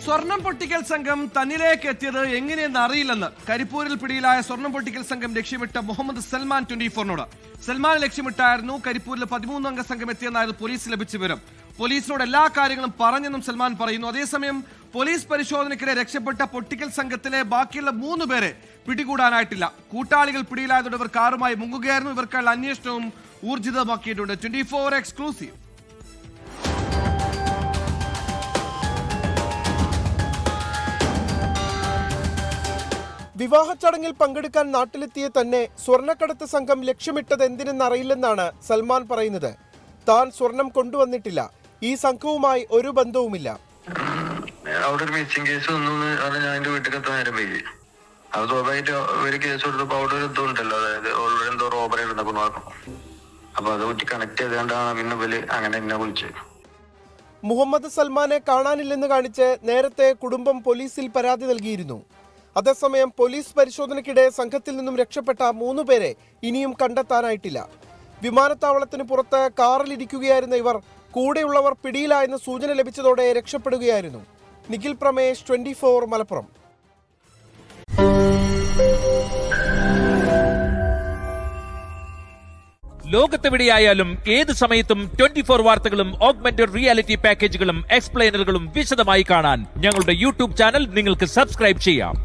സ്വർണം പൊട്ടിക്കൽ സംഘം തന്നിലേക്ക് എത്തിയത് എങ്ങനെയെന്ന് അറിയില്ലെന്ന് കരിപ്പൂരിൽ പിടിയിലായ സ്വർണം പൊട്ടിക്കൽ സംഘം ലക്ഷ്യമിട്ട മുഹമ്മദ് സൽമാൻ 24നോട്. സൽമാൻ ലക്ഷ്യമിട്ടായിരുന്നു കരിപ്പൂരിൽ 13 അംഗ സംഘം എത്തിയെന്നായിരുന്നു പോലീസ് ലഭിച്ച വിവരം. പോലീസിനോട് എല്ലാ കാര്യങ്ങളും പറഞ്ഞെന്നും സൽമാൻ പറയുന്നു. അതേസമയം പോലീസ് പരിശോധനയ്ക്കിടെ രക്ഷപ്പെട്ട പൊട്ടിക്കൽ സംഘത്തിലെ ബാക്കിയുള്ള 3 പേരെ പിടികൂടാനായിട്ടില്ല. കൂട്ടാളികൾ പിടിയിലായതോടെ ഇവർ കാറുമായി മുങ്ങുകയായിരുന്നു. ഇവർക്കുള്ള അന്വേഷണവും ഊർജിതമാക്കിയിട്ടുണ്ട്. 24 എക്സ്ക്ലൂസീവ്. വിവാഹ ചടങ്ങിൽ പങ്കെടുക്കാൻ നാട്ടിലെത്തിയ തന്നെ സ്വർണ്ണക്കടത്ത് സംഘം ലക്ഷ്യമിട്ടത് എന്തിനെന്നറിയില്ലെന്നാണ് സൽമാൻ പറയുന്നത്. താൻ സ്വർണം കൊണ്ടുവന്നിട്ടില്ല, ഈ സംഘവുമായി ഒരു ബന്ധവുമില്ല. അവിടെ ഒരു മിസ്സിംഗ് കേസ് വന്നു ഞാൻ എന്റെ വീട്ടിലെത്താൻ നേരം വൈകി. അത് സ്വാഭാവികമായിട്ട് ഒരു കേസ് കൊടുത്തപ്പോ അവിടെ ഒരു ഇതുണ്ടല്ലോ, അതായത് ഓൾറെഡി എന്തോ റോബറി നടന്നു നോക്കണം. അപ്പൊ അത് കുറ്റി കണക്ട് ചെയ്തുകൊണ്ടാണ് പിന്നെ ഇവര് അങ്ങനെ എന്നെ വിളിച്ചത്. മുഹമ്മദ് സൽമാനെ കാണാനില്ലെന്ന് കാണിച്ച് നേരത്തെ കുടുംബം പോലീസിൽ പരാതി നൽകിയിരുന്നു. അതേസമയം പോലീസ് പരിശോധനയ്ക്കിടെ സംഘത്തിൽ നിന്നും രക്ഷപ്പെട്ട 3 പേരെ ഇനിയും കണ്ടെത്താനായിട്ടില്ല. വിമാനത്താവളത്തിന് പുറത്ത് കാറിലിരിക്കുകയായിരുന്ന ഇവർ കൂടെയുള്ളവർ പിടിയിലായെന്ന് സൂചന ലഭിച്ചതോടെ രക്ഷപ്പെടുകയായിരുന്നു. നിഖിൽ പ്രമേഷ്, 24 മലപ്പുറം. ലോകത്തെവിടെയായാലും ഏത് സമയത്തും 24 വാർത്തകളും ഓഗ്മെന്റഡ് റിയാലിറ്റി പാക്കേജുകളും എക്സ്പ്ലെയിനറുകളും വിശദമായി കാണാൻ ഞങ്ങളുടെ യൂട്യൂബ് ചാനൽ നിങ്ങൾക്ക് സബ്സ്ക്രൈബ് ചെയ്യാം.